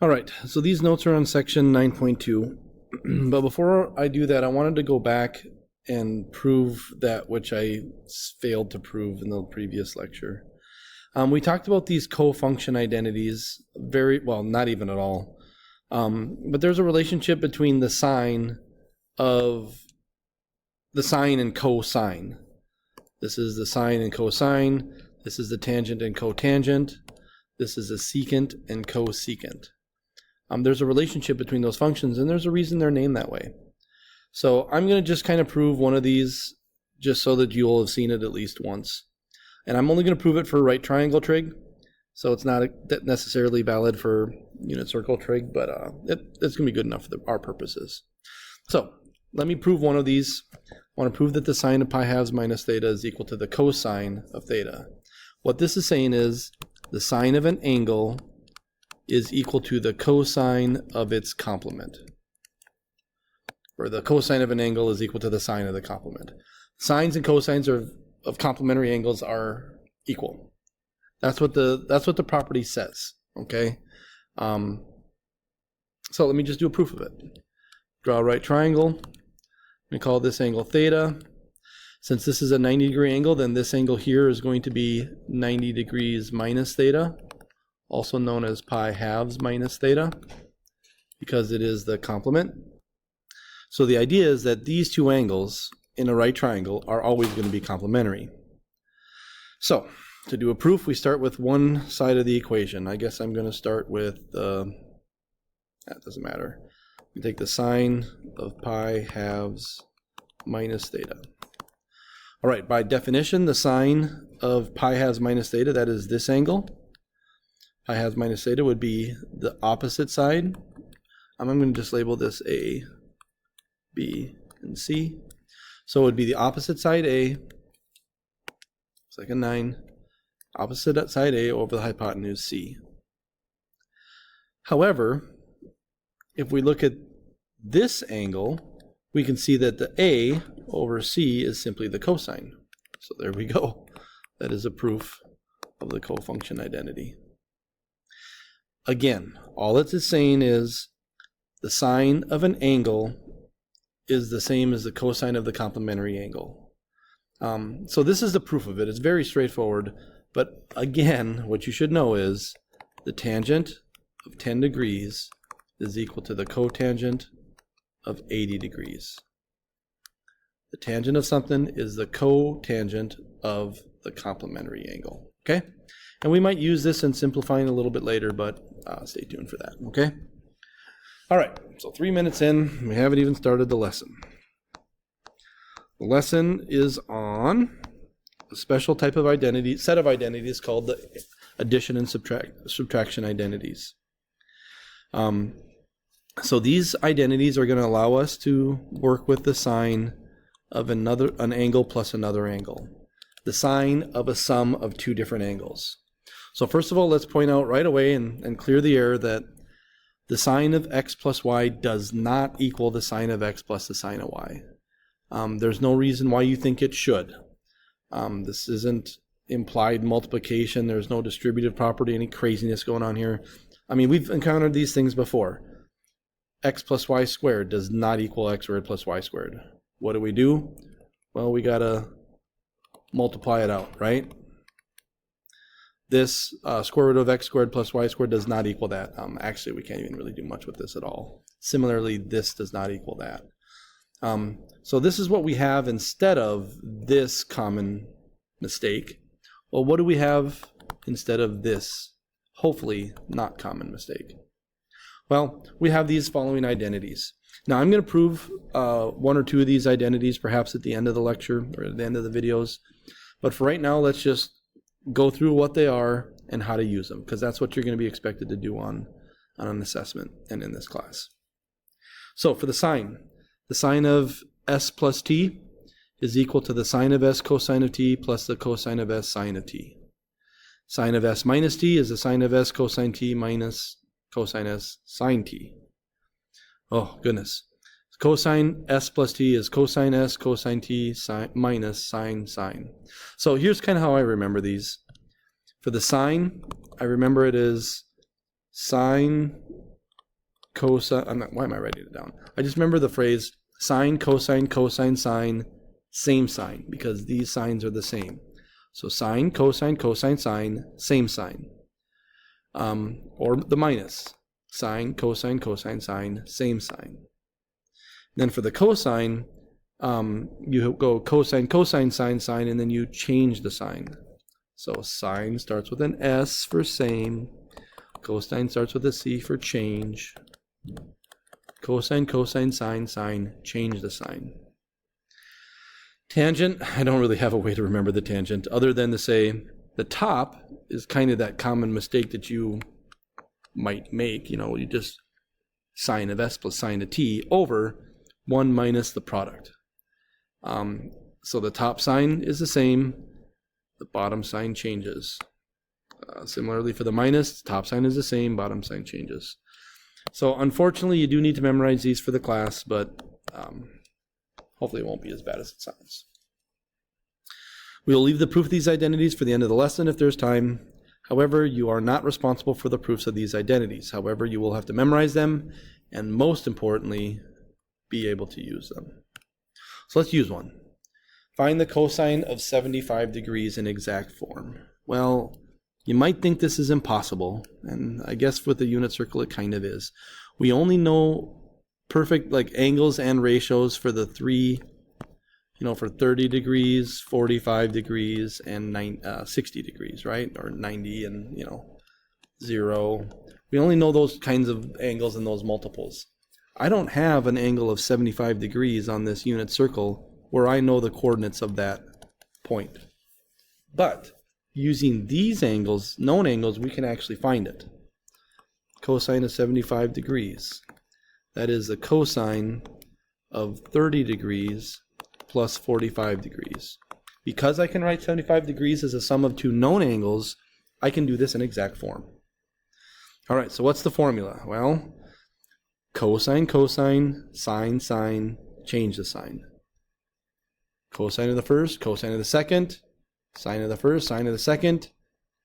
All right, so these notes are on section 9.2, but before I do that, I wanted to go back and prove that which I failed to prove in the previous lecture. We talked about these co-function identities very well, not even at all, but there's a relationship between the sine and cosine. This is the sine and cosine. This is the tangent and cotangent. This is a secant and cosecant. There's a relationship between those functions, and there's a reason they're named that way. So I'm going to just kind of prove one of these just so that you'll have seen it at least once. And I'm only going to prove it for right triangle trig, so it's not necessarily valid for unit circle trig, but it's going to be good enough for our purposes. So let me prove one of these. I want to prove that the sine of pi halves minus theta is equal to the cosine of theta. What this is saying is the sine of an angle is equal to the cosine of its complement. Or the cosine of an angle is equal to the sine of the complement. Sines and cosines of complementary angles are equal. That's what the property says. Okay. So let me just do a proof of it. Draw a right triangle. We call this angle theta. Since this is a 90-degree angle, then this angle here is going to be 90 degrees minus theta, also known as pi halves minus theta, because it is the complement. So the idea is that these two angles in a right triangle are always going to be complementary. So to do a proof, we start with one side of the equation. I guess I'm going to start with, that doesn't matter. We take the sine of pi halves minus theta. All right, by definition, the sine of pi halves minus theta, that is this angle. Pi halves minus theta would be the opposite side. I'm going to just label this A, B, and C. So it would be the opposite side A, it's like a 9, opposite side A over the hypotenuse C. However, if we look at this angle, we can see that the A over C is simply the cosine. So there we go. That is a proof of the cofunction identity. Again, all it is saying is the sine of an angle is the same as the cosine of the complementary angle. So this is the proof of it. It's very straightforward. But again, what you should know is the tangent of 10 degrees is equal to the cotangent of 80 degrees. The tangent of something is the cotangent of the complementary angle. Okay? And we might use this in simplifying a little bit later, but stay tuned for that. Okay? All right, so 3 minutes in, we haven't even started the lesson. The lesson is on a special type of identity, set of identities called the addition and subtraction identities. So these identities are going to allow us to work with the sine of an angle plus another angle. The sine of a sum of two different angles. So first of all, let's point out right away and clear the air that the sine of x plus y does not equal the sine of x plus the sine of y. There's no reason why you think it should. This isn't implied multiplication. There's no distributive property, any craziness going on here. I mean, we've encountered these things before. X plus y squared does not equal x squared plus y squared. What do? Well, we got to multiply it out, right? This square root of x squared plus y squared does not equal that. Actually, we can't even really do much with this at all. Similarly, this does not equal that. So this is what we have instead of this common mistake. Well, what do we have instead of this, hopefully not common mistake? Well, we have these following identities. Now, I'm going to prove one or two of these identities perhaps at the end of the lecture or at the end of the videos. But for right now, let's just go through what they are and how to use them, because that's what you're going to be expected to do on an assessment and in this class. So for the sine of s plus t is equal to the sine of s cosine of t plus the cosine of s sine of t. Sine of s minus t is the sine of s cosine t minus cosine s sine t. Oh, goodness. Cosine s plus t is cosine s cosine t minus sine sine. So here's kind of how I remember these. For the sine, I remember it as sine cosine, why am I writing it down? I just remember the phrase sine, cosine, cosine, sine, same sign, because these signs are the same. So sine, cosine, cosine, sine, same sign. Or the minus, sine, cosine, cosine, sine, same sign. Then for the cosine, you go cosine, cosine, sine, sine, and then you change the sign. So sine starts with an S for same. Cosine starts with a C for change. Cosine, cosine, sine, sine, change the sign. Tangent, I don't really have a way to remember the tangent other than to say the top is kind of that common mistake that you might make. You know, you just sine of S plus sine of T over 1 minus the product. So the top sign is the same, the bottom sign changes. Similarly for the minus, top sign is the same, bottom sign changes. So unfortunately you do need to memorize these for the class, but hopefully it won't be as bad as it sounds. We will leave the proof of these identities for the end of the lesson if there's time. However, you are not responsible for the proofs of these identities. However, you will have to memorize them and most importantly, be able to use them. So let's use one. Find the cosine of 75 degrees in exact form. Well, you might think this is impossible, and I guess with the unit circle it kind of is. We only know perfect angles and ratios for the three, for 30 degrees, 45 degrees, and 60 degrees, right? Or 90 and, 0. We only know those kinds of angles and those multiples. I don't have an angle of 75 degrees on this unit circle where I know the coordinates of that point. But using these angles, known angles, we can actually find it. Cosine of 75 degrees. That is the cosine of 30 degrees plus 45 degrees. Because I can write 75 degrees as a sum of two known angles, I can do this in exact form. All right, so what's the formula? Well, cosine, cosine, sine, sine, change the sign. Cosine of the first, cosine of the second, sine of the first, sine of the second,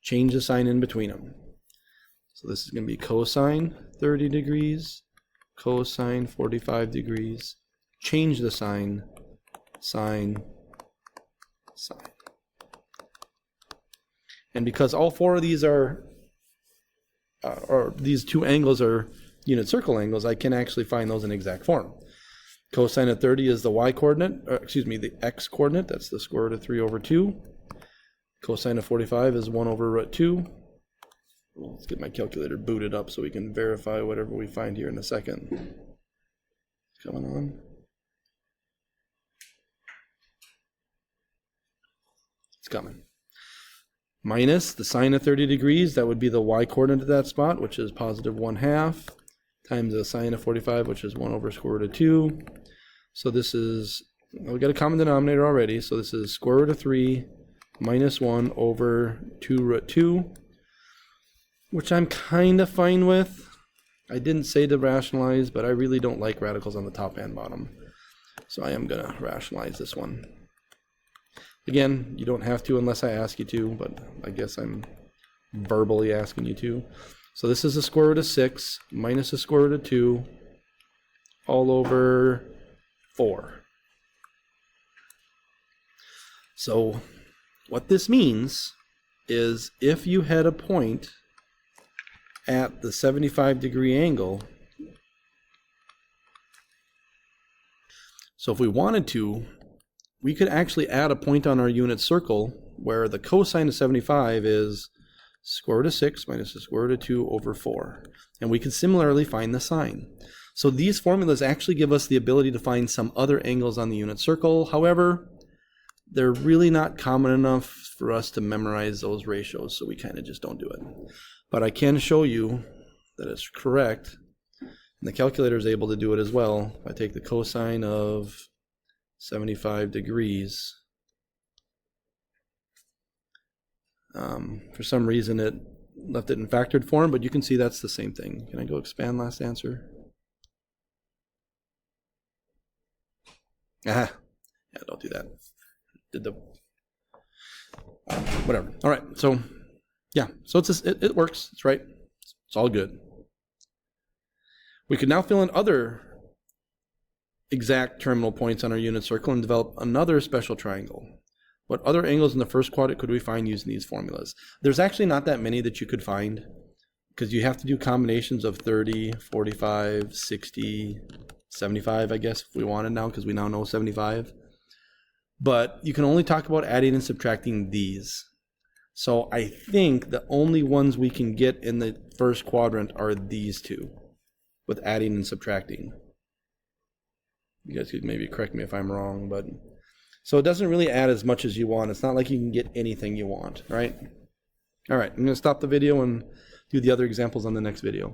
change the sign in between them. So this is going to be cosine 30 degrees, cosine 45 degrees, change the sign, sine, sine. And because all four of these are, or these two angles are unit circle angles, I can actually find those in exact form. Cosine of 30 is the y-coordinate, the x-coordinate, that's the square root of 3 over 2. Cosine of 45 is 1 over root 2. Let's get my calculator booted up so we can verify whatever we find here in a second. It's coming on. It's coming. Minus the sine of 30 degrees, that would be the y-coordinate of that spot, which is positive 1/2, times the sine of 45, which is 1 over square root of 2. So this is, we got a common denominator already, so this is square root of 3 minus 1 over 2 root 2, which I'm kind of fine with. I didn't say to rationalize, but I really don't like radicals on the top and bottom. So I am going to rationalize this one. Again, you don't have to unless I ask you to, but I guess I'm verbally asking you to. So this is the square root of 6 minus the square root of 2 all over 4. So what this means is if you had a point at the 75 degree angle, so if we wanted to, we could actually add a point on our unit circle where the cosine of 75 is square root of 6 minus the square root of 2 over 4. And we can similarly find the sine. So these formulas actually give us the ability to find some other angles on the unit circle. However, they're really not common enough for us to memorize those ratios, so we kind of just don't do it. But I can show you that it's correct, and the calculator is able to do it as well. If I take the cosine of 75 degrees, for some reason it left it in factored form, but you can see that's the same thing. Can I go expand last answer? Yeah, don't do that. Did the whatever. All right, so yeah, so it works. It's right. It's all good. We could now fill in other exact terminal points on our unit circle and develop another special triangle. What other angles in the first quadrant could we find using these formulas? There's actually not that many that you could find, because you have to do combinations of 30, 45, 60, 75, I guess, if we wanted now, because we now know 75. But you can only talk about adding and subtracting these. So I think the only ones we can get in the first quadrant are these two, with adding and subtracting. You guys could maybe correct me if I'm wrong, but so it doesn't really add as much as you want. It's not like you can get anything you want, right? All right, I'm going to stop the video and do the other examples on the next video.